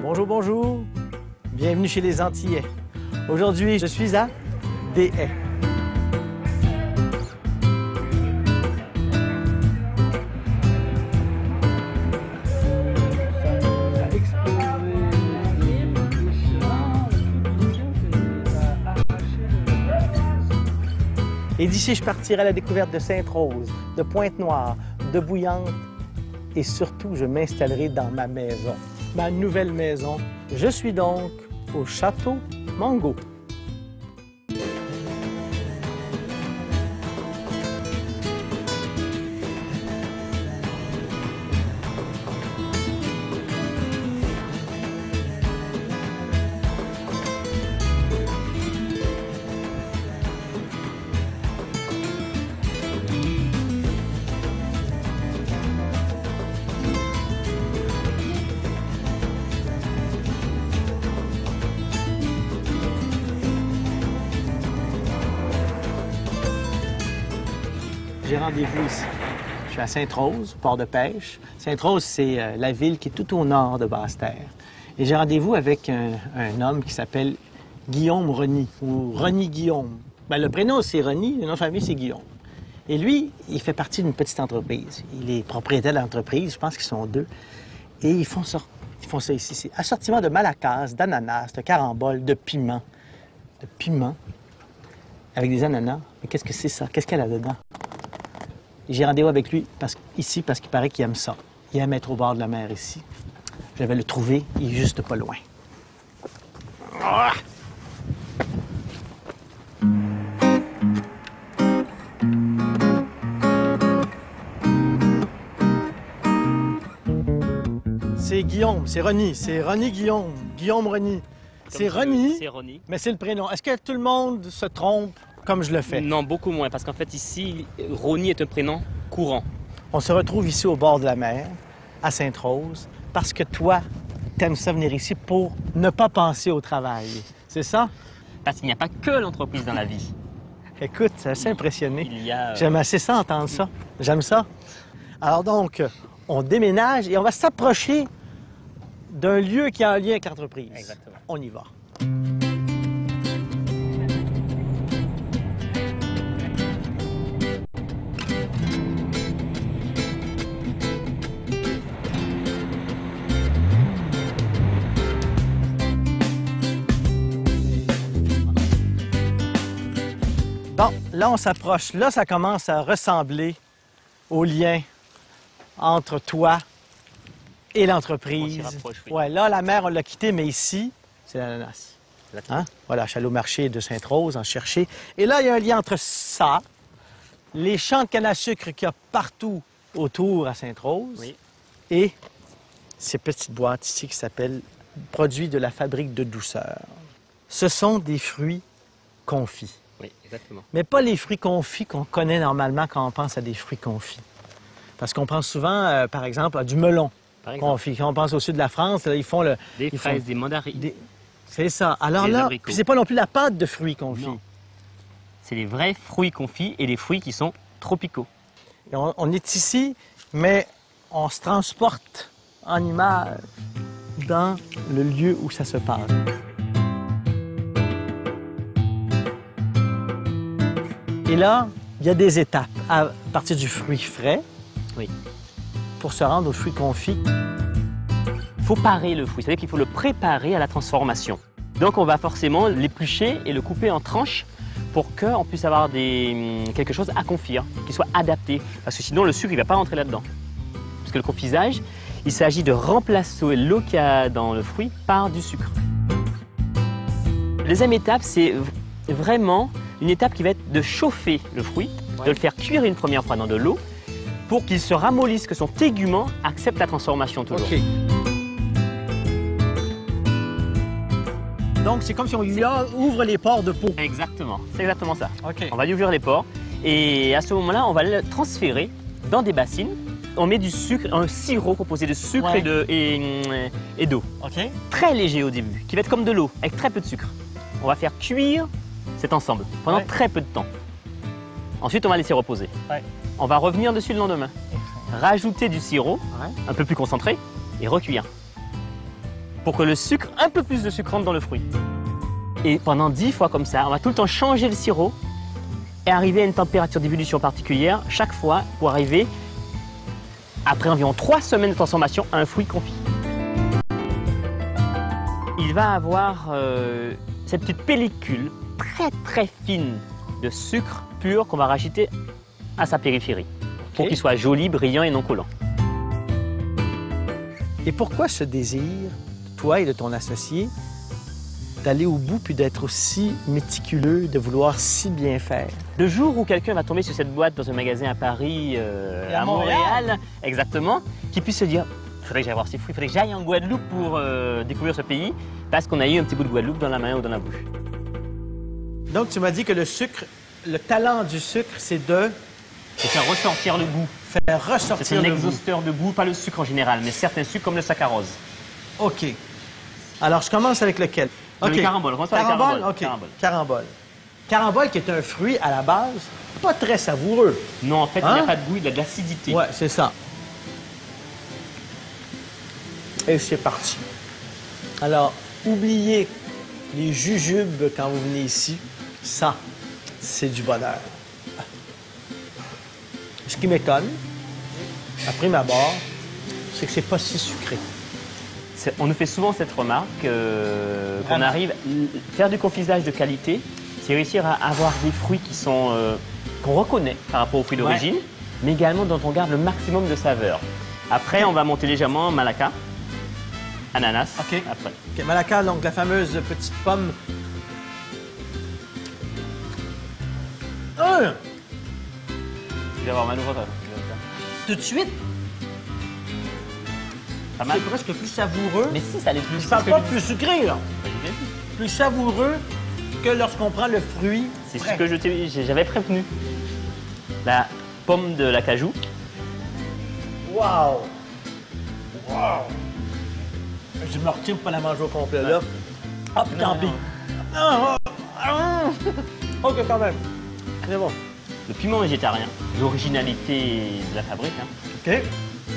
Bonjour, bonjour. Bienvenue chez les Antillais. Aujourd'hui, je suis à Des Haies. Et d'ici, je partirai à la découverte de Sainte-Rose, de Pointe-Noire, de Bouillante et surtout, je m'installerai dans ma maison, ma nouvelle maison. Je suis donc au Château Mango. J'ai rendez-vous ici. Je suis à Sainte-Rose, port de pêche. Sainte-Rose, c'est la ville qui est tout au nord de Basse-Terre. Et j'ai rendez-vous avec un homme qui s'appelle Guillaume Reny, ou Reny Guillaume. Bien, le prénom, c'est Reny, le nom de famille, c'est Guillaume. Et lui, il fait partie d'une petite entreprise. Il est propriétaire de l'entreprise, je pense qu'ils sont deux. Et ils font ça. Ils font ça ici. C'est assortiment de malacasse, d'ananas, de caramboles, de piment. De piment avec des ananas. Mais qu'est-ce que c'est ça? Qu'est-ce qu'elle a dedans? J'ai rendez-vous avec lui ici parce qu'il paraît qu'il aime ça. Il aime être au bord de la mer ici. Je vais le trouver, il est juste pas loin. Ah! C'est Guillaume, c'est Reny Guillaume, Guillaume Reny. C'est Reny, mais c'est le prénom. Est-ce que tout le monde se trompe comme je le fais? Non, beaucoup moins, parce qu'en fait, ici, Rony est un prénom courant. On se retrouve ici au bord de la mer, à Sainte-Rose, parce que toi, t'aimes ça venir ici pour ne pas penser au travail. C'est ça? Parce qu'il n'y a pas que l'entreprise dans la vie. Écoute, c'est assez impressionné. Il y a... J'aime assez ça, entendre ça. J'aime ça. Alors donc, on déménage et on va s'approcher d'un lieu qui a un lien avec l'entreprise. Exactement. On y va. Bon, là, on s'approche. Là, ça commence à ressembler au lien entre toi et l'entreprise. On s'y rapproche, oui. Ouais, là, la mer, on l'a quittée, mais ici, c'est l'ananas. Hein? Voilà, je suis allé au marché de Sainte-Rose en chercher. Et là, il y a un lien entre ça, les champs de canne à sucre qu'il y a partout autour à Sainte-Rose, Oui. et ces petites boîtes ici qui s'appellent « Produits de la fabrique de douceur ». Ce sont des fruits confits. Oui, exactement. Mais pas les fruits confits qu'on connaît normalement quand on pense à des fruits confits. Parce qu'on pense souvent, par exemple, à du melon confit. Quand on pense au sud de la France, là, ils font le... Des fraises, des mandarines. C'est ça. Alors des là, abricots. puis c'est pas non plus la pâte de fruits confits. Non. C'est les vrais fruits confits et les fruits qui sont tropicaux. Et on est ici, mais on se transporte en image dans le lieu où ça se passe. Et là, il y a des étapes à partir du fruit frais. Oui. Pour se rendre au fruit confit. Il faut parer le fruit, c'est-à-dire qu'il faut le préparer à la transformation. Donc on va forcément l'éplucher et le couper en tranches pour qu'on puisse avoir quelque chose à confire, qui soit adapté. Parce que sinon le sucre ne va pas rentrer là-dedans. Parce que le confisage, il s'agit de remplacer l'eau qu'il y a dans le fruit par du sucre. La deuxième étape, c'est vraiment une étape qui va être de chauffer le fruit, de le faire cuire une première fois dans de l'eau pour qu'il se ramollisse, que son tégument accepte la transformation toujours. OK. Donc, c'est comme si on lui ouvre les pores de peau. Exactement, c'est exactement ça. OK. On va lui ouvrir les pores et à ce moment-là, on va le transférer dans des bassines. On met du sucre, un sirop composé de sucre et d'eau. OK. Très léger au début, qui va être comme de l'eau, avec très peu de sucre. On va faire cuire cet ensemble pendant très peu de temps. Ensuite, on va laisser reposer. Ouais. On va revenir dessus le lendemain. Rajouter du sirop, un peu plus concentré, et recuire. Pour que le sucre, un peu plus de sucre rentre dans le fruit. Et pendant 10 fois comme ça, on va tout le temps changer le sirop et arriver à une température d'ébullition particulière chaque fois pour arriver, après environ 3 semaines de transformation, à un fruit confit. Il va avoir cette petite pellicule très fine de sucre pur qu'on va rajouter à sa périphérie pour qu'il soit joli, brillant et non collant. Et pourquoi ce désir, de toi et de ton associé, d'aller au bout puis d'être aussi méticuleux, de vouloir si bien faire? Le jour où quelqu'un va tomber sur cette boîte dans un magasin à Paris, à Montréal, exactement, qui puisse se dire « il faudrait que j'aille voir ces fruits, il faudrait que j'aille en Guadeloupe pour découvrir ce pays » parce qu'on a eu un petit bout de Guadeloupe dans la main ou dans la bouche. Donc, tu m'as dit que le sucre, le talent du sucre, c'est de... C'est faire ressortir le goût. Faire ressortir C'est un le goût. exhausteur de goût, pas le sucre en général, mais certains sucres comme le saccharose. OK. Alors, je commence avec lequel? Le carambole, commence par le carambole. OK. Carambole. Carambole qui est un fruit, à la base, pas très savoureux. Non, en fait, il n'y a pas de goût, il a de l'acidité. Ouais, c'est ça. Et c'est parti. Alors, oubliez les jujubes quand vous venez ici. Ça, c'est du bonheur. Ce qui m'étonne, après ma barre, c'est que c'est pas si sucré. On nous fait souvent cette remarque qu'on arrive à faire du confisage de qualité, c'est réussir à avoir des fruits qui sont qu'on reconnaît par rapport aux fruits d'origine, mais également dont on garde le maximum de saveur. Après, on va monter légèrement malaka, ananas. OK. Après. OK, malaka, donc la fameuse petite pomme. Tu vas avoir mal au ventre. Tout de suite, Pas mal. c'est presque plus savoureux. Mais si, ça l'est plus. Je parle pas plus sucré, là. Plus savoureux que lorsqu'on prend le fruit. C'est ce frais. que j'avais prévenu. La pomme de l'acajou. Wow! Wow! Je me retire pour pas la manger au complet, là. Hop, tant pis. OK, quand même. C'est bon. Le piment végétarien, l'originalité de la fabrique. Hein. OK.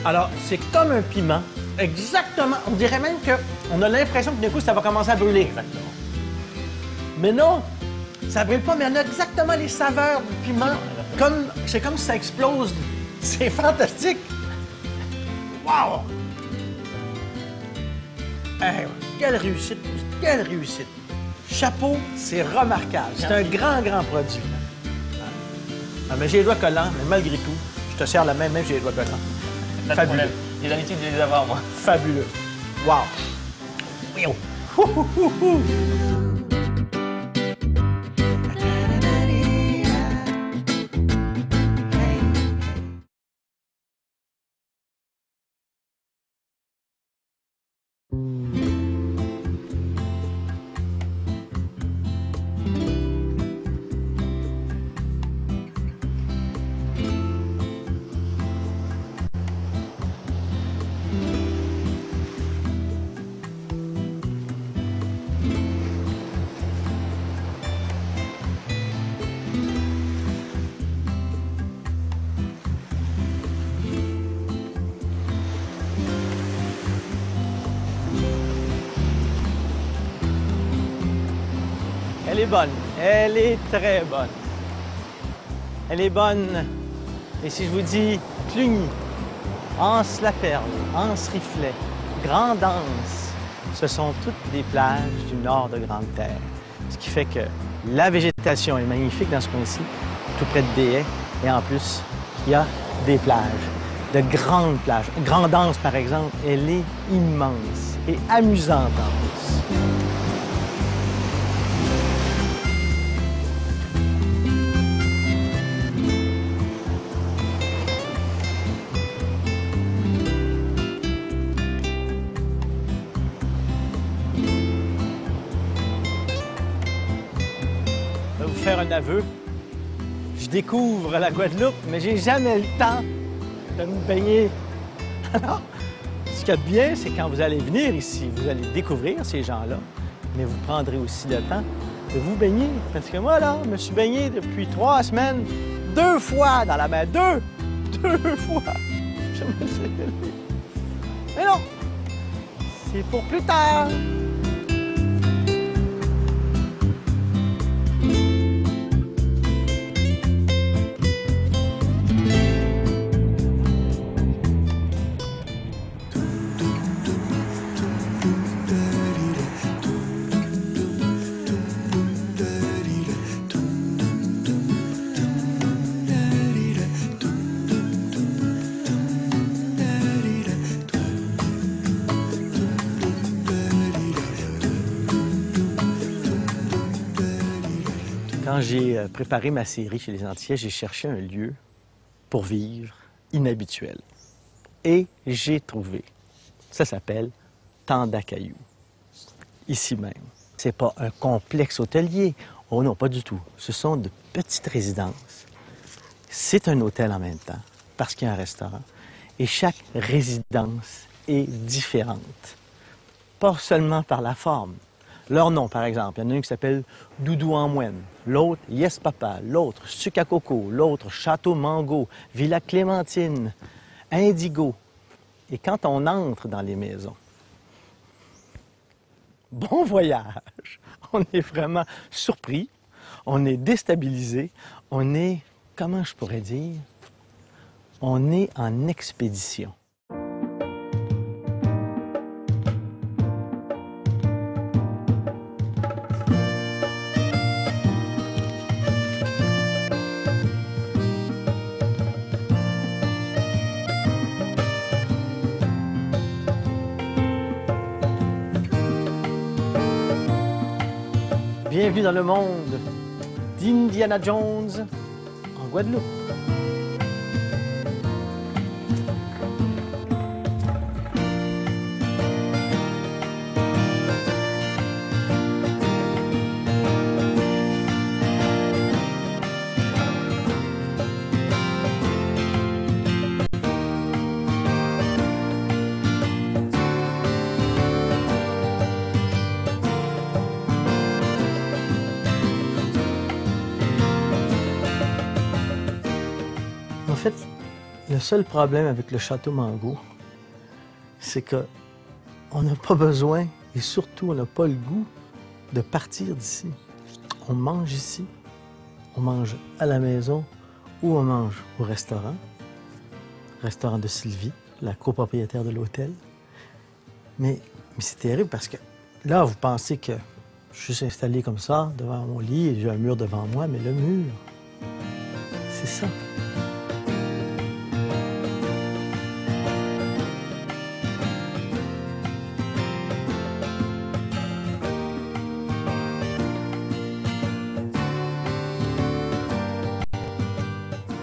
Alors, c'est comme un piment. Exactement. On dirait même qu'on a l'impression que d'un coup, ça va commencer à brûler. Exactement. Mais non, ça brûle pas, mais on a exactement les saveurs du piment. C'est comme si ça explose. C'est fantastique. Wow! Hey, quelle réussite, quelle réussite. Chapeau, c'est remarquable. C'est un grand produit. Ah, mais j'ai les doigts collants, mais malgré tout, je te serre la main, même si j'ai les doigts collants. Fabuleux. J'ai l'habitude de les avoir, moi. Fabuleux. Wow! Oui, oh. Elle est bonne. Elle est très bonne. Elle est bonne. Et si je vous dis Cluny, Anse-la-Perle, Anse-Riflet, Grande-Anse, ce sont toutes des plages du nord de Grande-Terre. Ce qui fait que la végétation est magnifique dans ce coin-ci, tout près de des haies. Et en plus, il y a des plages, de grandes plages. Grand'Anse, par exemple, elle est immense et amusante en plus. Je vais vous faire un aveu. Je découvre la Guadeloupe, mais j'ai jamais le temps de me baigner. Alors, ce qu'il y a de bien, c'est quand vous allez venir ici, vous allez découvrir ces gens-là, mais vous prendrez aussi le temps de vous baigner. Parce que moi, là, je me suis baigné depuis 3 semaines, 2 fois dans la mer. 2 fois! Je me suis baigné. Mais non! C'est pour plus tard! Quand j'ai préparé ma série chez les Antillais, j'ai cherché un lieu pour vivre inhabituel. Et j'ai trouvé. Ça s'appelle Tandakayou, ici même. C'est pas un complexe hôtelier. Oh non, pas du tout. Ce sont de petites résidences. C'est un hôtel en même temps, parce qu'il y a un restaurant. Et chaque résidence est différente. Pas seulement par la forme. Leur nom, par exemple, il y en a un qui s'appelle Doudou en Moine, l'autre Yes Papa, l'autre Sucre à Coco, l'autre Château Mango, Villa Clémentine, Indigo. Et quand on entre dans les maisons, bon voyage! On est vraiment surpris, on est déstabilisé, on est, comment je pourrais dire, on est en expédition. Bienvenue dans le monde d'Indiana Jones en Guadeloupe. En fait, le seul problème avec le Château Mango, c'est qu'on n'a pas besoin et surtout on n'a pas le goût de partir d'ici. On mange ici, on mange à la maison ou on mange au restaurant de Sylvie, la copropriétaire de l'hôtel. Mais c'est terrible parce que là, vous pensez que je suis installé comme ça devant mon lit et j'ai un mur devant moi, mais le mur, c'est ça.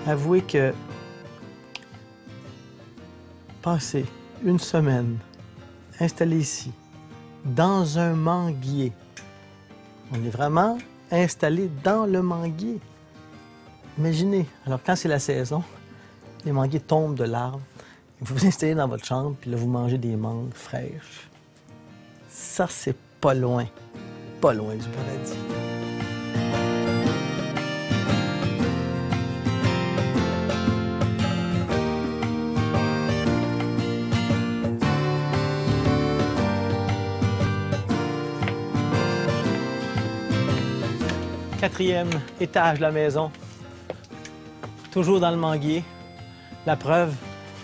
Avouez que passer une semaine installé ici, dans un manguier, on est vraiment installé dans le manguier. Imaginez, alors quand c'est la saison, les manguiers tombent de l'arbre, vous vous installez dans votre chambre, puis là vous mangez des mangues fraîches. Ça, c'est pas loin du paradis. Quatrième étage de la maison, toujours dans le manguier. La preuve,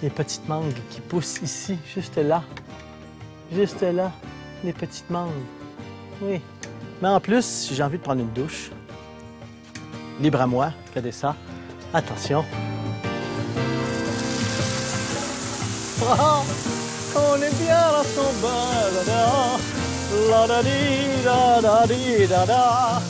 les petites mangues qui poussent ici, juste là. Juste là. les petites mangues. Oui. Mais en plus, si j'ai envie de prendre une douche, libre à moi, regardez ça. Attention. Oh, on est bien dans son bain, la da di da da di da da.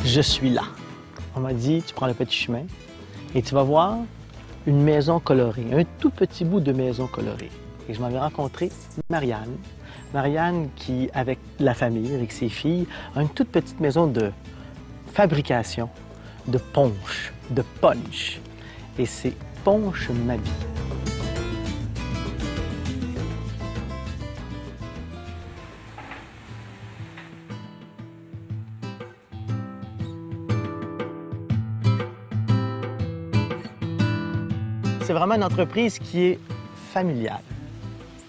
Je suis là. On m'a dit, tu prends le petit chemin et tu vas voir une maison colorée, un tout petit bout de maison colorée. Et je m'en vais rencontrer Marianne. Marianne qui, avec la famille, avec ses filles, a une toute petite maison de fabrication de punch, de punch. Et c'est Punch ma vie. C'est vraiment une entreprise qui est familiale.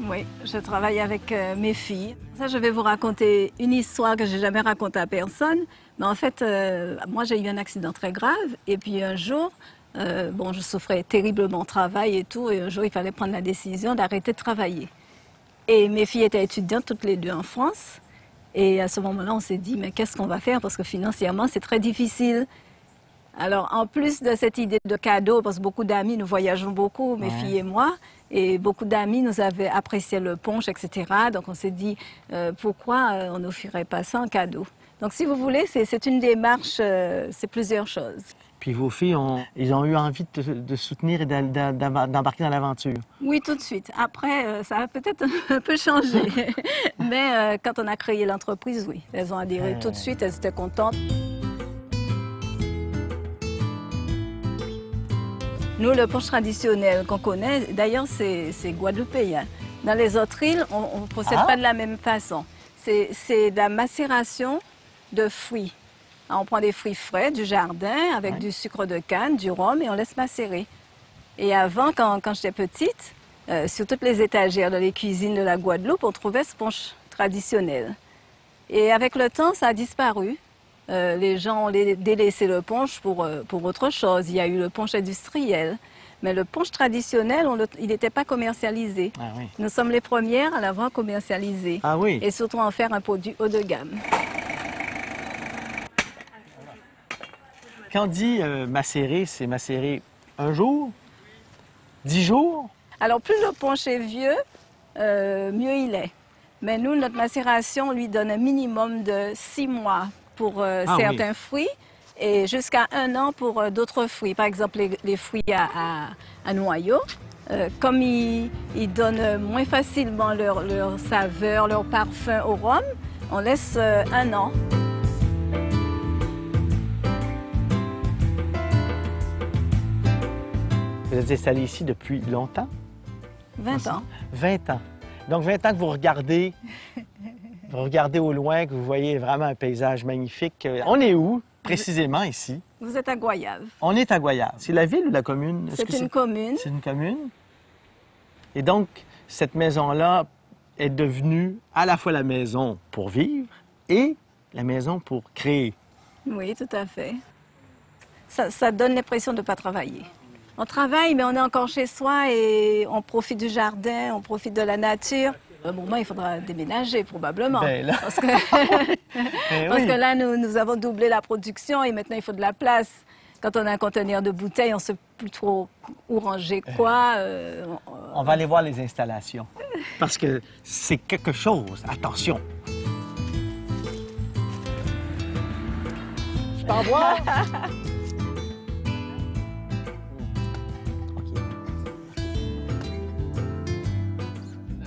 Oui, je travaille avec mes filles. Ça, je vais vous raconter une histoire que j'ai jamais racontée à personne. Mais en fait, moi, j'ai eu un accident très grave. Et puis un jour, bon, je souffrais terriblement au travail et tout. Et un jour, il fallait prendre la décision d'arrêter de travailler. Et mes filles étaient étudiantes toutes les deux en France. Et à ce moment-là, on s'est dit, mais qu'est-ce qu'on va faire? Parce que financièrement, c'est très difficile. Alors, en plus de cette idée de cadeau, parce que beaucoup d'amis, nous voyageons beaucoup, mes filles et moi, et beaucoup d'amis nous avaient apprécié le punch, etc. Donc, on s'est dit, pourquoi on n'offrirait pas ça en cadeau? Donc, si vous voulez, c'est une démarche, c'est plusieurs choses. Puis vos filles, ils ont eu envie de soutenir et d'embarquer dans l'aventure. Oui, tout de suite. Après, ça a peut-être un peu changé. Mais quand on a créé l'entreprise, oui, elles ont adhéré tout de suite, elles étaient contentes. Nous, le punch traditionnel qu'on connaît, d'ailleurs, c'est guadeloupéen. Dans les autres îles, on ne procède pas de la même façon. C'est de la macération de fruits. Alors, on prend des fruits frais du jardin avec du sucre de canne, du rhum et on laisse macérer. Et avant, quand j'étais petite, sur toutes les étagères de les cuisines de la Guadeloupe, on trouvait ce punch traditionnel. Et avec le temps, ça a disparu. Les gens ont délaissé le punch pour autre chose. Il y a eu le punch industriel. Mais le punch traditionnel, il n'était pas commercialisé. Ah oui. Nous sommes les premières à l'avoir commercialisé. Ah oui. Et surtout en faire un produit haut de gamme. Quand on dit macérer, c'est macérer un jour, 10 jours? Alors, plus le punch est vieux, mieux il est. Mais nous, notre macération lui donne un minimum de 6 mois pour certains fruits et jusqu'à 1 an pour d'autres fruits. Par exemple, les fruits à noyaux. Comme ils donnent moins facilement leur saveur, leur parfum au rhum, on laisse 1 an. Vous êtes installé ici depuis longtemps? 20 ans. 20 ans. Donc 20 ans que vous regardez au loin, que vous voyez vraiment un paysage magnifique. On est où, précisément, ici? Vous êtes à Goyave. On est à Goyave. C'est la ville ou la commune? C'est une commune. C'est une commune. Et donc, cette maison-là est devenue à la fois la maison pour vivre et la maison pour créer. Oui, tout à fait. Ça donne l'impression de ne pas travailler. On travaille, mais on est encore chez soi et on profite du jardin, on profite de la nature. À un moment, il faudra déménager, probablement. Ben là... Parce que là, nous avons doublé la production et maintenant, il faut de la place. Quand on a un conteneur de bouteilles, on ne sait plus trop où ranger quoi. On va aller voir les installations. Parce que c'est quelque chose. Attention. Je peux en voir?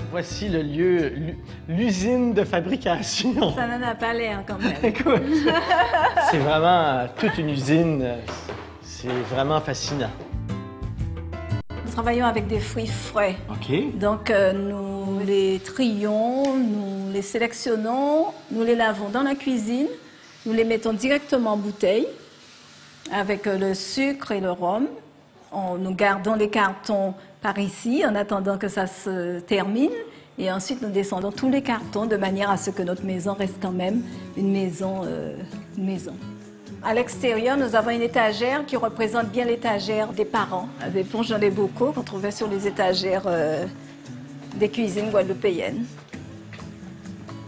Voici le lieu, l'usine de fabrication. Ça n'en a pas l'air quand même. Écoute, c'est vraiment toute une usine. C'est vraiment fascinant. travaillons avec des fruits frais. OK. Donc, nous les trions, nous les sélectionnons, nous les lavons dans la cuisine, nous les mettons directement en bouteille avec le sucre et le rhum. Nous gardons les cartons par ici en attendant que ça se termine. Et ensuite, nous descendons tous les cartons de manière à ce que notre maison reste quand même une maison. À l'extérieur, nous avons une étagère qui représente bien l'étagère des parents. Des éponges dans les bocaux qu'on trouvait sur les étagères des cuisines guadeloupéennes.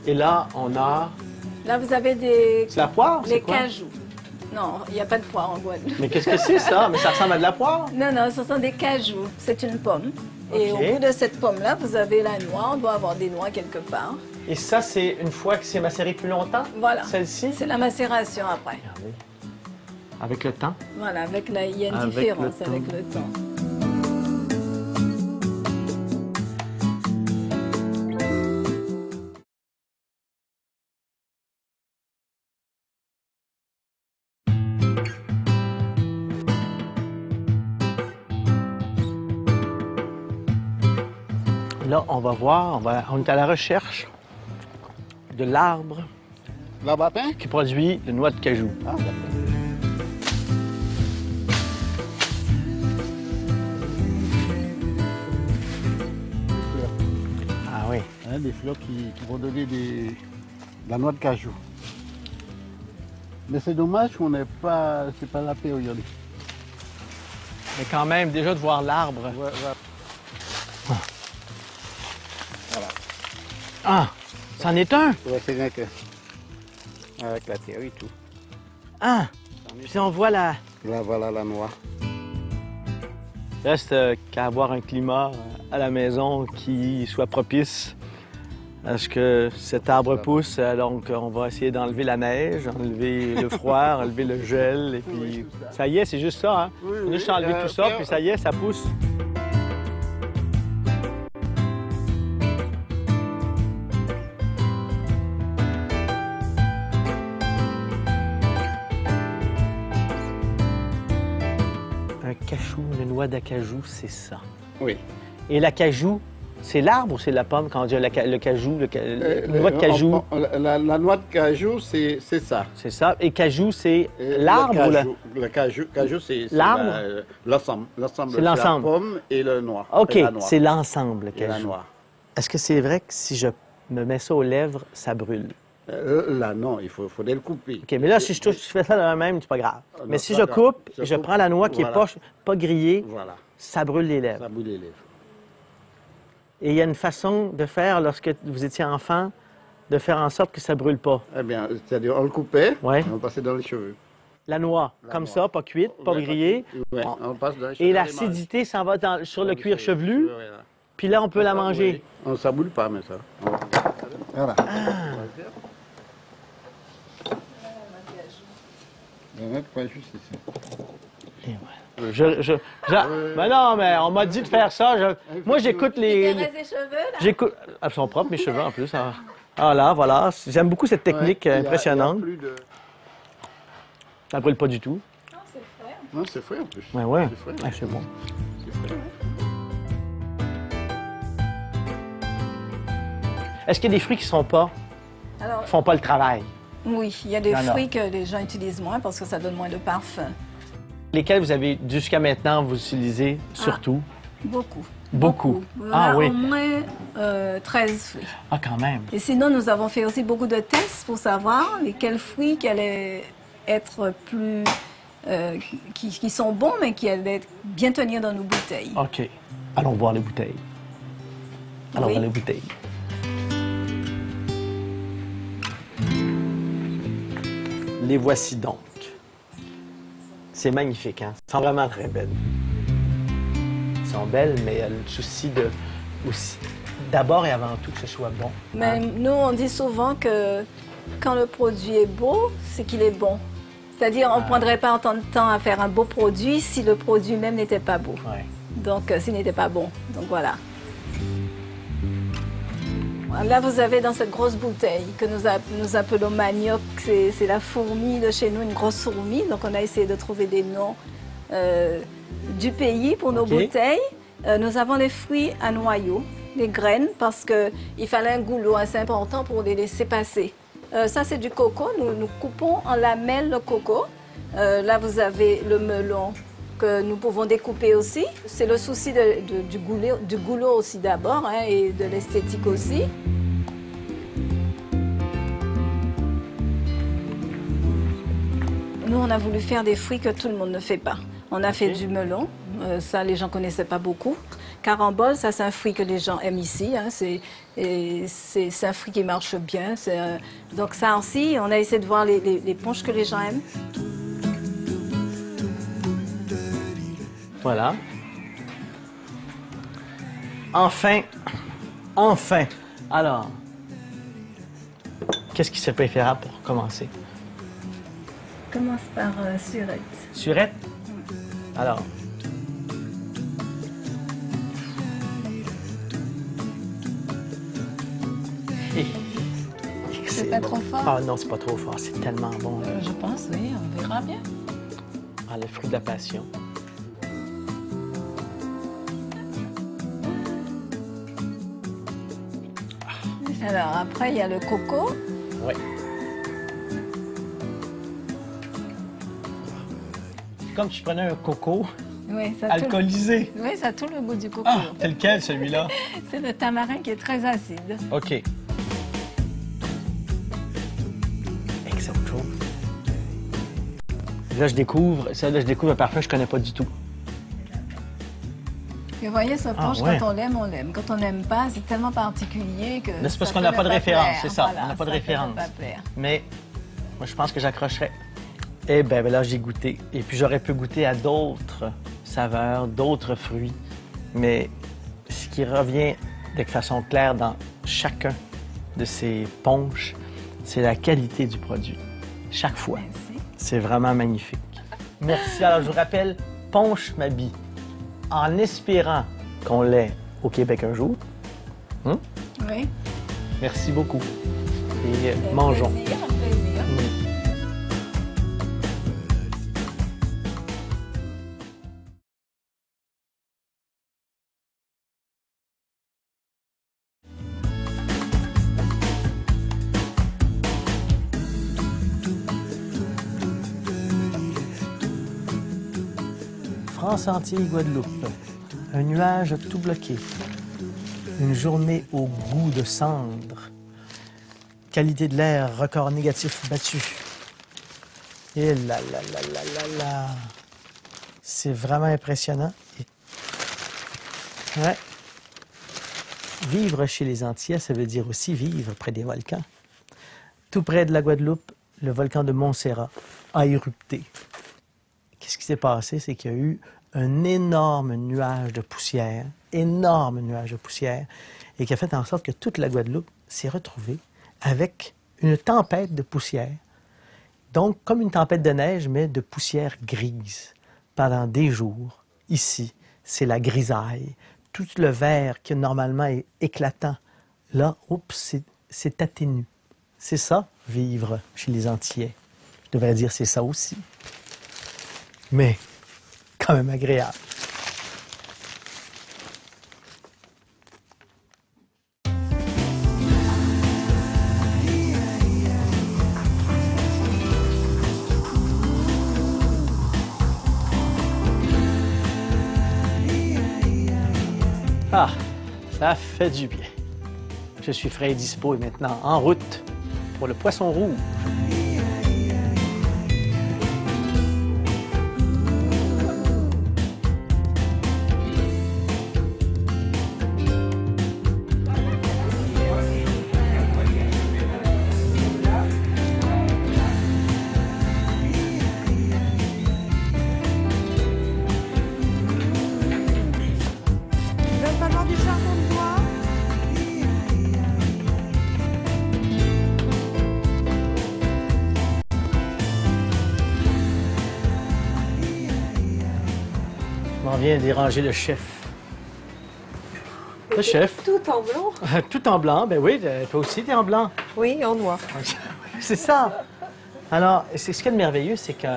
Et là, on a... Là, vous avez des... C'est la poire? Les cajous. Non, il n'y a pas de poire en Guadeloupe. Mais qu'est-ce que c'est ça? Mais ça ressemble à de la poire? Non, non, ce sont des cajous. C'est une pomme. Et au bout de cette pomme-là, vous avez la noix. On doit avoir des noix quelque part. Et ça, c'est une fois que c'est macéré plus longtemps? Voilà. Celle-ci? C'est la macération après. Regardez. Avec le temps? Voilà, il y a une différence avec le temps. Là, on va voir, on est à la recherche de l'arbre qui produit le noix de cajou. Ah, d'accord. Ah oui. Hein, des fleurs qui vont donner de la noix de cajou. Mais c'est dommage qu'on n'ait pas, c'est pas la période. Mais quand même, déjà de voir l'arbre. Ouais, ouais. Voilà. Ah, c'en est un. Ouais, c'est rien que avec la terre et tout. Ah, puis on voit la... Là, voilà la noix. Il reste qu'à avoir un climat à la maison qui soit propice à ce que cet arbre pousse. Donc, on va essayer d'enlever la neige, enlever le froid, enlever le gel. Et puis, ça y est, c'est juste ça. Hein? Oui, On a juste enlevé tout ça, puis ça y est, ça pousse. Un cachou, une noix d'acajou, c'est ça. Oui. Et l'acajou, c'est l'arbre ou c'est la pomme quand on dit le cajou, la noix de cajou? La noix de cajou, c'est ça. C'est ça. Et cajou, c'est l'arbre ou la... Le cajou, c'est l'arbre? L'ensemble. C'est l'ensemble. La pomme et le noix. OK, c'est l'ensemble, Et la cajou. noix. Est-ce que c'est vrai que si je me mets ça aux lèvres, ça brûle? Là, non, il faudrait le couper. OK, mais là, si je fais ça de la même, c'est pas grave. Non, mais si pas je grave. coupe, Je je coupe, prends la noix qui n'est voilà. pas grillée, Voilà, ça brûle les lèvres. ça brûle les lèvres. Et il y a une façon de faire, lorsque vous étiez enfant, de faire en sorte que ça brûle pas. Eh bien, c'est-à-dire, on le coupait, Ouais. et on le passait dans les cheveux. La noix, La comme noix. ça, pas cuite, pas Ouais, grillée. Ouais, On- on le passe dans les cheveux. Et l'acidité s'en va sur le cuir chevelu, Ouais, là. puis là, on peut la manger. Oui. Ça brûle pas, mais ça. Voilà. Juste ici. Ben non, mais on m'a dit de faire ça. Moi, j'écoute les... Tu les cheveux, là? J'écoute... Ah, ils sont propres, mes cheveux, en plus. Ah là, voilà. J'aime beaucoup cette technique Ouais, il y a impressionnante. plus de... Ça brûle pas du tout. Non, c'est frais. Non, c'est frais en plus. Ouais, ouais. C'est frais. Ouais, c'est bon. C'est frais. Est-ce qu'il y a des fruits qui font pas Alors, le travail? oui, il y a des Il y en a. fruits que les gens utilisent moins parce que ça donne moins de parfum. Lesquels vous avez, jusqu'à maintenant, vous utilisez surtout? Beaucoup. Beaucoup. On Ah a oui. au moins 13 fruits. Ah, quand même. Et sinon, nous avons fait aussi beaucoup de tests pour savoir lesquels fruits qui allaient être plus... qui sont bons, mais qui allaient bien tenir dans nos bouteilles. OK. Allons voir les bouteilles. Allons Oui. voir les bouteilles. Les voici donc. C'est magnifique, hein? Elles sont vraiment très belles. Elles sont belles, mais il y a le souci de... aussi, d'abord et avant tout, que ce soit bon. Mais nous, on dit souvent que quand le produit est beau, c'est qu'il est bon. C'est-à-dire, on ne prendrait pas autant de temps à faire un beau produit si le produit même n'était pas beau. Ouais. Donc, s'il n'était pas bon. Donc, voilà. Là, vous avez dans cette grosse bouteille que nous appelons manioc, c'est la fourmi de chez nous, une grosse fourmi. Donc, on a essayé de trouver des noms du pays pour nos OK. bouteilles. Nous avons les fruits à noyaux, les graines, parce qu'il fallait un goulot assez important pour les laisser passer. Ça, c'est du coco. Nous coupons en lamelles le coco. Là, vous avez le melon que nous pouvons découper aussi. C'est le souci du goulot aussi d'abord, hein, et de l'esthétique aussi. Nous, on a voulu faire des fruits que tout le monde ne fait pas. On a fait du melon. Ça, les gens ne connaissaient pas beaucoup. Carambole, ça, c'est un fruit que les gens aiment ici. Hein. C'est un fruit qui marche bien. Donc ça aussi, on a essayé de voir les punchs que les gens aiment. Voilà. Enfin, enfin. Alors, qu'est-ce qui serait préférable pour commencer? Commence par surette. Surette? Alors. C'est pas trop fort? Ah non, c'est pas trop fort. C'est tellement bon. Là. Je pense, oui. On verra bien. Ah, le fruit de la passion. Alors, après, il y a le coco. Oui. Comme tu prenais un coco Oui, ça alcoolisé. Oui, ça a tout le goût du coco. Ah, c'est lequel, celui-là? C'est le tamarin qui est très acide. OK. C'est autre chose. Là, je découvre un parfum que je connais pas du tout. Et vous voyez, ce punch, ouais. quand on l'aime, on l'aime. Quand on n'aime pas, c'est tellement particulier que. C'est parce ça qu'on peut n'a ne pas de référence, plaire. c'est ça. Voilà, on n'a pas de ça peut référence. ne pas plaire. Mais moi, je pense que j'accrocherais. Eh bien, là, j'ai goûté. Et puis, j'aurais pu goûter à d'autres saveurs, d'autres fruits. Mais ce qui revient de façon claire dans chacun de ces punchs, c'est la qualité du produit. Chaque fois. Merci. C'est vraiment magnifique. Merci. Alors, je vous rappelle, Punch Mabi, en espérant qu'on l'ait au Québec un jour. Oui. Merci beaucoup. Et mangeons. Plaisir, plaisir. France-Antilles-Guadeloupe. Un nuage tout bloqué. Une journée au goût de cendre. Qualité de l'air, record négatif battu. Et là là là là là là. C'est vraiment impressionnant. Ouais. Vivre chez les Antillais, ça veut dire aussi vivre près des volcans. Tout près de la Guadeloupe, le volcan de Montserrat a érupté. Qu'est-ce qui s'est passé? C'est qu'il y a eu un énorme nuage de poussière, et qui a fait en sorte que toute la Guadeloupe s'est retrouvée avec une tempête de poussière. Donc, comme une tempête de neige, mais de poussière grise. Pendant des jours, ici, c'est la grisaille. Tout le vert qui normalement est éclatant, là, oups, c'est atténu. C'est ça, vivre chez les Antillais. Je devrais dire c'est ça aussi. Mais quand même agréable. Ah, ça fait du bien. Je suis frais et dispo et maintenant en route pour le Poisson Rouge. On vient déranger le chef. Le chef. Tout en blanc? Tout en blanc, ben oui, toi aussi, t'es en blanc. Oui, en noir. C'est ça. Alors, ce qu'il y a de merveilleux, c'est que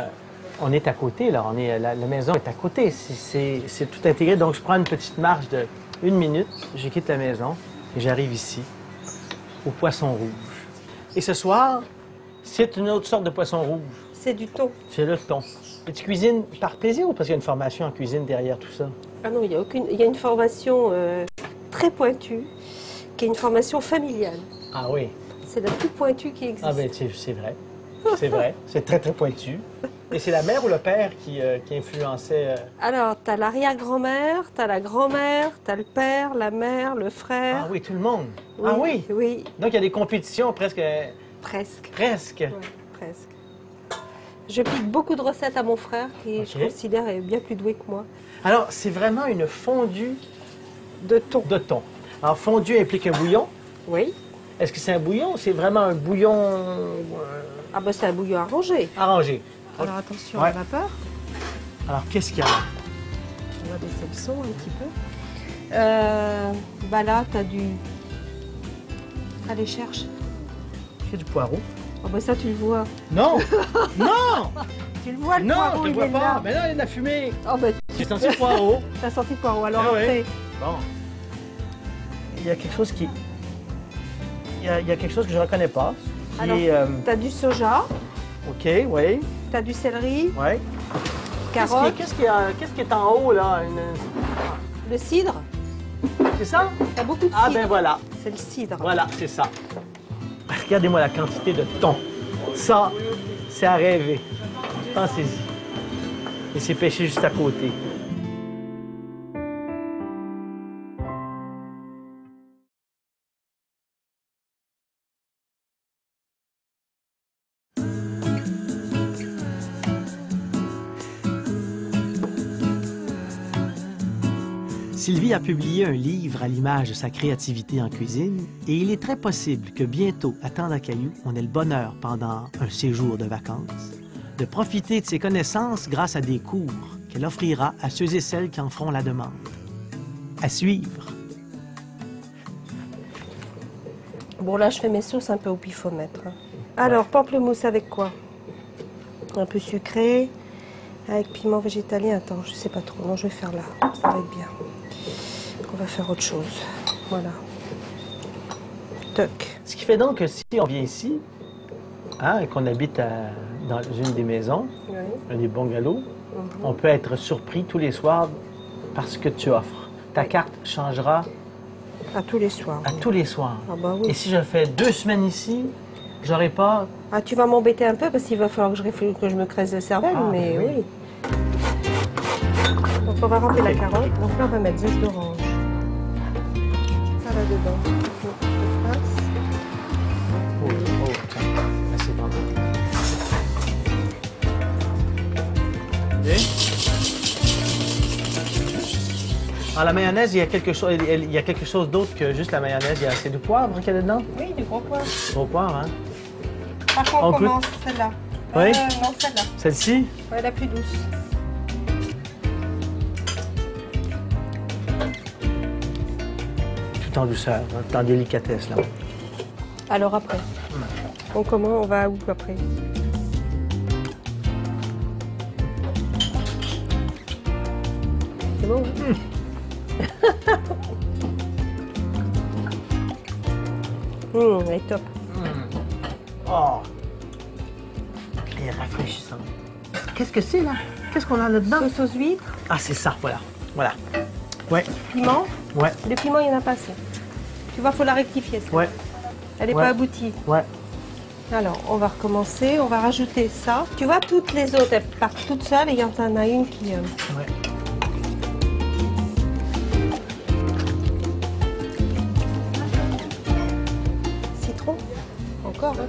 On est à côté, là. La maison est à côté. C'est tout intégré. Donc, je prends une petite marche de 1 minute. Je quitte la maison et j'arrive ici, au poisson rouge. Et ce soir, c'est une autre sorte de poisson rouge. C'est du thon. C'est le thon. Et tu cuisines par plaisir ou parce qu'il y a une formation en cuisine derrière tout ça? Ah non, il y a aucune. Il y a une formation très pointue, qui est une formation familiale. Ah oui. C'est la plus pointue qui existe. Ah bien, c'est vrai. C'est vrai. C'est très, très pointu. Et c'est la mère ou le père qui influençait... Alors, t'as l'arrière-grand-mère, t'as la grand-mère, t'as le père, la mère, le frère. Ah oui, tout le monde. Ah oui? Oui, Donc, il y a des compétitions presque... presque. Presque. Ouais, presque. Je pique beaucoup de recettes à mon frère, qui je considère est bien plus doué que moi. Alors, c'est vraiment une fondue De thon. de thon. Alors, fondue implique un bouillon. Oui. Est-ce que c'est un bouillon ou c'est vraiment un bouillon Ah ben c'est un bouillon arrangé. arrangé? Alors attention Ouais. à la vapeur. Alors, qu'est-ce qu'il y a là? On va baisser le son un petit peu. Bah là, t'as du... Allez, cherche. Il y a du poireau. Ah bah ça, tu le vois. Non! Non! Tu le vois, le Non, poireau, je ne il vois est pas. là. Mais là, il y a de la fumée. Oh bah, J'ai senti le poireau. t'as senti le poireau. Alors Ah ouais. après, Bon. Il y a quelque chose qui... Il y a quelque chose que je ne reconnais pas. Qui Alors, est, t'as du soja, OK, oui, t'as du céleri, oui. carottes, Qu'est-ce qui est en haut, là? le cidre. C'est ça? T'as beaucoup de Ah, cidre. ben voilà. C'est le cidre. Voilà, c'est ça. Regardez-moi la quantité de thon. Ça, c'est à rêver. Pensez-y. Et c'est pêché juste à côté. Sylvie a publié un livre à l'image de sa créativité en cuisine et il est très possible que bientôt, à Tandakayou, on ait le bonheur, pendant un séjour de vacances, de profiter de ses connaissances grâce à des cours qu'elle offrira à ceux et celles qui en feront la demande. À suivre. Bon, là, je fais mes sauces un peu au pifomètre. Alors, pamplemousse avec quoi? Un peu sucré, avec piment végétalien. Attends, je sais pas trop. Non, je vais faire là. Ça va être bien. On va faire autre chose. Voilà. Toc. Ce qui fait donc que si on vient ici, hein, et qu'on habite dans une des maisons, Oui. un des bungalows, on peut être surpris tous les soirs par ce que tu offres. Ta carte changera À tous les soirs. à tous les soirs. Ah bah Et oui. si je fais 2 semaines ici, j'aurai pas... Ah, tu vas m'embêter un peu parce qu'il va falloir que je me crèse le cervelle, Ah, mais oui. oui. Donc on va râper la carotte. Donc là, on va mettre zeste d'orange. Ça là-dedans. Oh, tiens. Là, c'est pas mal. Bien. Alors, la mayonnaise, il y a quelque chose d'autre que juste la mayonnaise. C'est du poivre qu'il y a dedans? Oui, du gros poivre. Gros poivre, hein? Par contre, On on peut- commence celle-là. Oui? Non, celle-là. Celle-ci? Ouais, la plus douce. Tout en douceur, hein, en délicatesse, là. Alors après. On va où après? C'est bon? Elle est top. Oh! Elle est rafraîchissante. Qu'est-ce que c'est, là? Qu'est-ce qu'on a là-dedans? Sauce aux huîtres, Ah, c'est ça, voilà. Voilà. Ouais, piment. ouais, Le piment, il n'y en a pas assez. Tu vois, il faut la rectifier. Celle-là. ouais, Elle n'est Ouais. pas aboutie. ouais. Alors, on va recommencer. On va rajouter ça. Tu vois, toutes les autres, elles partent toutes seules et il y en a une qui... Ouais. Citron. Encore, hein?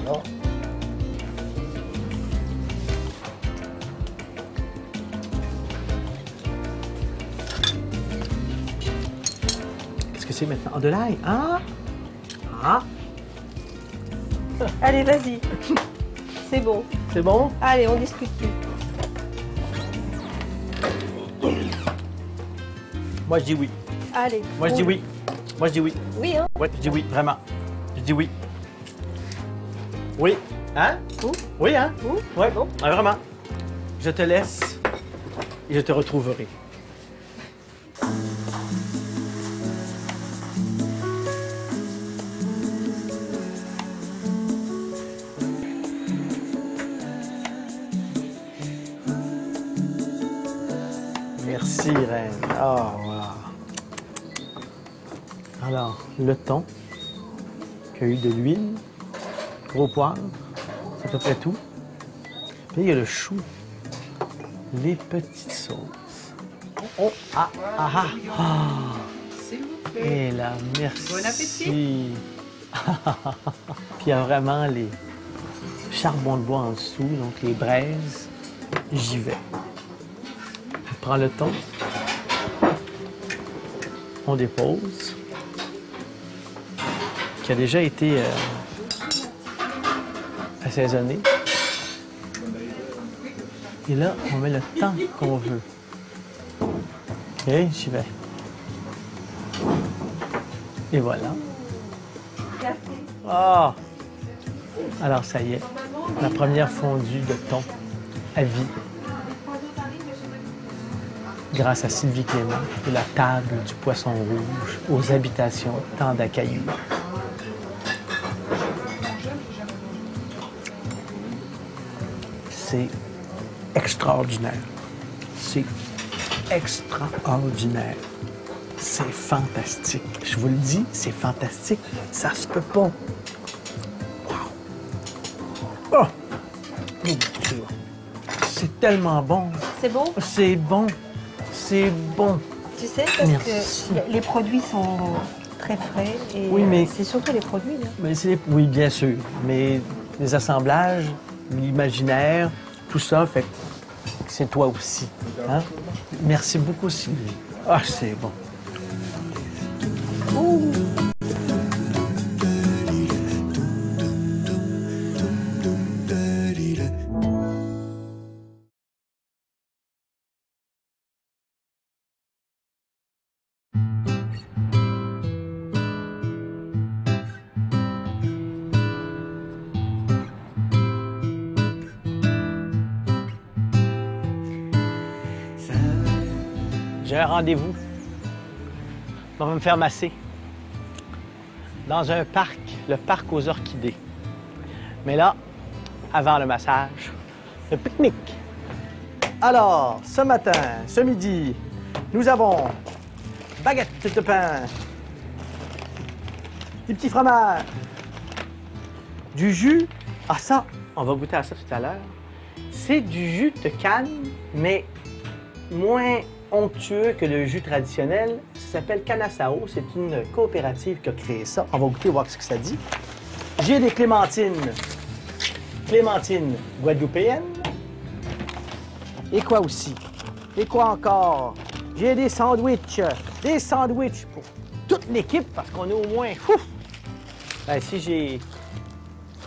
Alors. Qu'est-ce que c'est maintenant? Ah, de l'ail? Ah! Ah! Allez, vas-y. C'est bon. C'est bon? Allez, on discute plus. Moi, je dis oui. Allez. Moi, je dis oui. Moi, je dis oui. Oui, hein? Ouais, je dis oui, vraiment. Je dis oui. Oui. Hein? Où? Oui, hein? Où? Oui, Bon. ah, vraiment. Je te laisse et je te retrouverai. Merci, Reine. Ah, voilà. Alors, le thon, cueilli de l'huile, gros poivre, c'est à peu près tout. Puis il y a le chou, les petites sauces. Oh, ah, ah, ah, ah. S'il vous plaît. Et là, merci. Bon appétit. Puis il y a vraiment les charbons de bois en dessous, donc les braises. J'y vais. On prend le thon. On dépose. Qui a déjà été assaisonné. Et là, on met le temps qu'on veut. OK, j'y vais. Et voilà. Ah! Alors, ça y est. La première fondue de thon à vie. Grâce à Sylvie Clément et la table du Poisson Rouge aux habitations Tandakayou. C'est extraordinaire. C'est extraordinaire. C'est fantastique. Je vous le dis, c'est fantastique. Ça se peut pas. Wow. Oh! C'est tellement bon. C'est bon? C'est bon. C'est bon. Tu sais, parce Merci. que les produits sont très frais et Oui, mais- c'est surtout les produits. Hein. Mais oui, bien sûr. Mais les assemblages, l'imaginaire, tout ça, fait que c'est toi aussi. Hein? Merci beaucoup, Sylvie. Ah, c'est bon. J'ai un rendez-vous. On va me faire masser. Dans un parc, le parc aux orchidées. Mais là, avant le massage, le pique-nique. Alors, ce matin, ce midi, nous avons baguette de pain, des petits fromages, du jus. Ah ça, on va goûter à ça tout à l'heure. C'est du jus de canne, mais moins onctueux que le jus traditionnel. Ça s'appelle Canasao. C'est une coopérative qui a créé ça. On va goûter, voir ce que ça dit. J'ai des clémentines. Clémentines guadeloupéennes. Et quoi aussi? Et quoi encore? J'ai des sandwichs. Des sandwichs pour toute l'équipe, parce qu'on est au moins... Ouf! Ben, si j'ai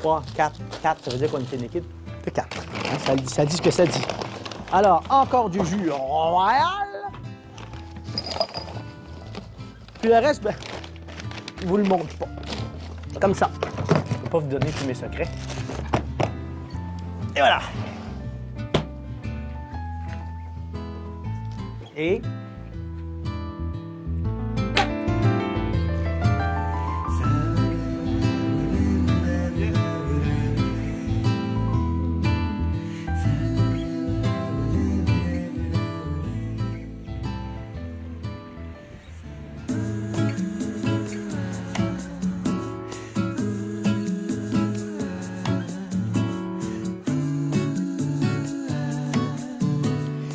3, 4, ça veut dire qu'on est une équipe de 4. Hein, ça dit ce que ça dit. Alors, encore du jus royal. Puis le reste, ben, je vous le montre pas. Comme ça. Je ne peux pas vous donner tous mes secrets. Et voilà. Et...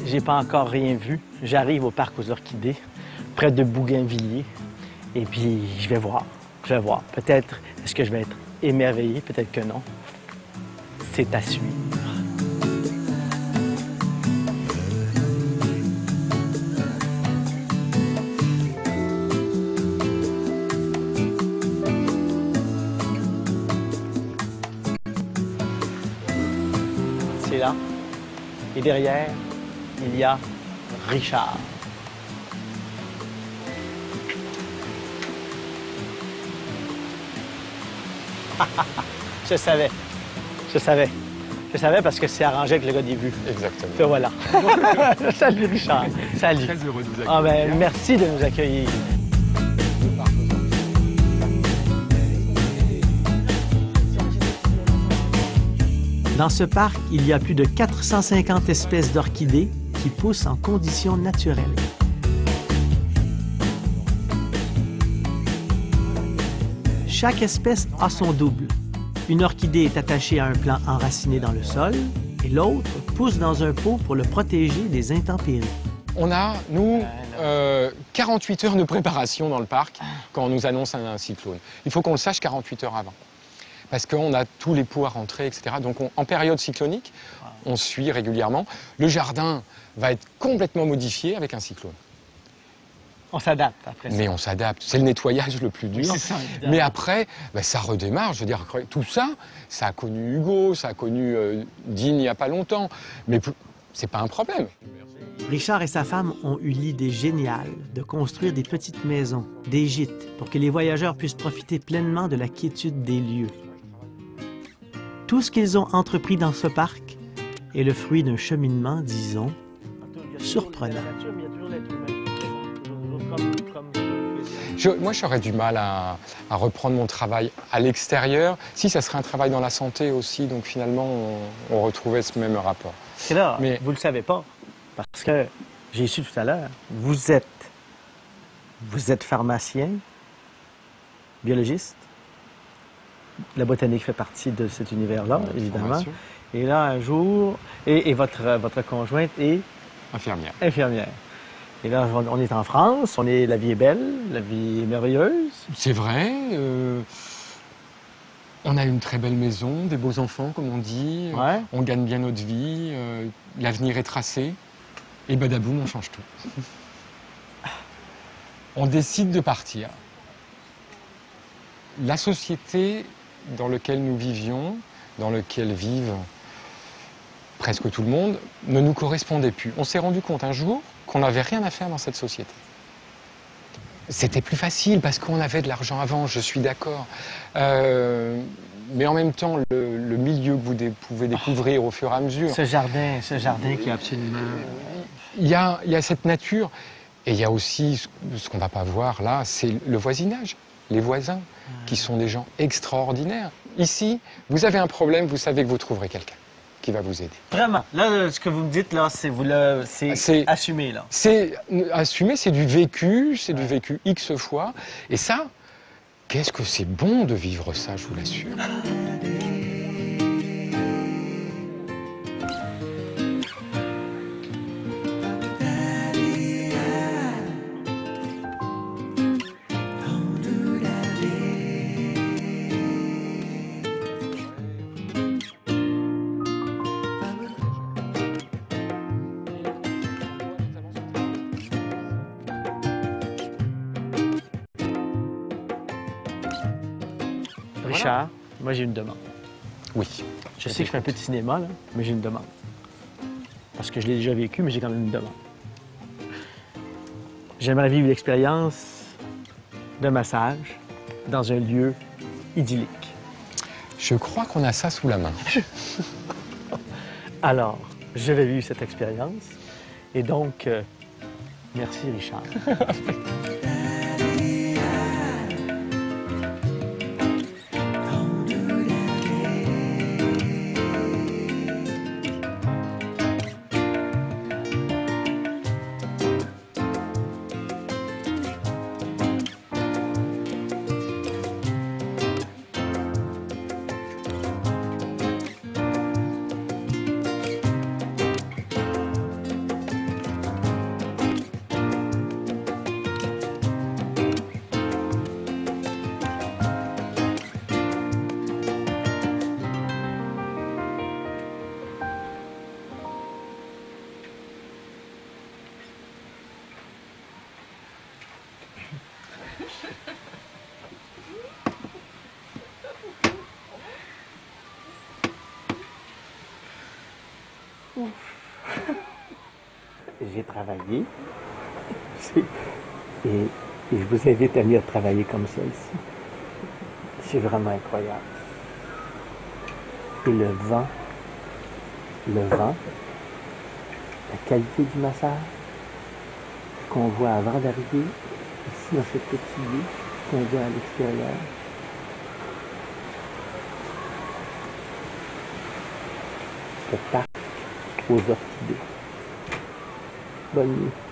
J'ai pas encore rien vu. J'arrive au parc aux orchidées, près de Bougainvilliers. Et puis, je vais voir. Je vais voir. Peut-être, est-ce que je vais être émerveillé? Peut-être que non. C'est à suivre. C'est là. Et derrière, il y a Richard. Je savais. Je savais. Je savais parce que c'est arrangé avec le gars des vues. Exactement. Et voilà. Salut Richard. Salut. Très heureux de vous accueillir. Ah ben, merci de nous accueillir. Dans ce parc, il y a plus de 450 espèces d'orchidées qui poussent en conditions naturelles. Chaque espèce a son double. Une orchidée est attachée à un plant enraciné dans le sol et l'autre pousse dans un pot pour le protéger des intempéries. On a, nous, 48 heures de préparation dans le parc quand on nous annonce un cyclone. Il faut qu'on le sache 48 heures avant. Parce qu'on a tous les pots à rentrer, etc. Donc en période cyclonique, on suit régulièrement. Le jardin va être complètement modifié avec un cyclone. On s'adapte après ça. Mais on s'adapte. C'est le nettoyage le plus dur. C'est ça, évidemment. Mais après, ça redémarre. Je veux dire, tout ça, ça a connu Hugo, ça a connu Dean il n'y a pas longtemps. Mais c'est pas un problème. Richard et sa femme ont eu l'idée géniale de construire des petites maisons, des gîtes, pour que les voyageurs puissent profiter pleinement de la quiétude des lieux. Tout ce qu'ils ont entrepris dans ce parc est le fruit d'un cheminement, disons, surprenant. Moi, j'aurais du mal à reprendre mon travail à l'extérieur. Si, ça serait un travail dans la santé aussi. Donc finalement, on retrouvait ce même rapport. Et là, Mais- vous ne le savez pas, parce que j'ai su tout à l'heure, vous êtes pharmacien, biologiste. La botanique fait partie de cet univers-là, évidemment. Formation. Et là, un jour, et votre conjointe est Infirmière. infirmière. Et là, on est en France, la vie est belle, la vie est merveilleuse. C'est vrai. On a une très belle maison, des beaux enfants, comme on dit. Ouais. On gagne bien notre vie. L'avenir est tracé. Et badaboum, on change tout. On décide de partir. La société dans laquelle nous vivions, dans laquelle vivent presque tout le monde, ne nous correspondait plus. On s'est rendu compte un jour qu'on n'avait rien à faire dans cette société. C'était plus facile parce qu'on avait de l'argent avant, je suis d'accord. Mais en même temps, le milieu que vous pouvez découvrir au fur et à mesure, Ce jardin qui est absolument... il y a cette nature. Et il y a aussi ce qu'on ne va pas voir là, c'est le voisinage, les voisins, qui sont des gens extraordinaires. Ici, vous avez un problème, vous savez que vous trouverez quelqu'un qui va vous aider. Vraiment, là, ce que vous me dites, là, c'est assumé, là. C'est assumé, c'est du vécu, X fois. Et ça, qu'est-ce que c'est bon de vivre ça, je vous l'assure. Richard, moi, j'ai une demande. Oui. Je sais que je fais un peu de cinéma, là, mais j'ai une demande. Parce que je l'ai déjà vécu, mais j'ai quand même une demande. J'aimerais vivre l'expérience d'un massage dans un lieu idyllique. Je crois qu'on a ça sous la main. Alors, je vais vivre cette expérience. Et donc, merci Richard. J'ai travaillé et je vous invite à venir travailler comme ça ici. C'est vraiment incroyable. et le vent, la qualité du massage qu'on voit avant d'arriver, ici dans cette petite vue qu'on voit à l'extérieur. Ce parc aux orchidées. Bonne nuit.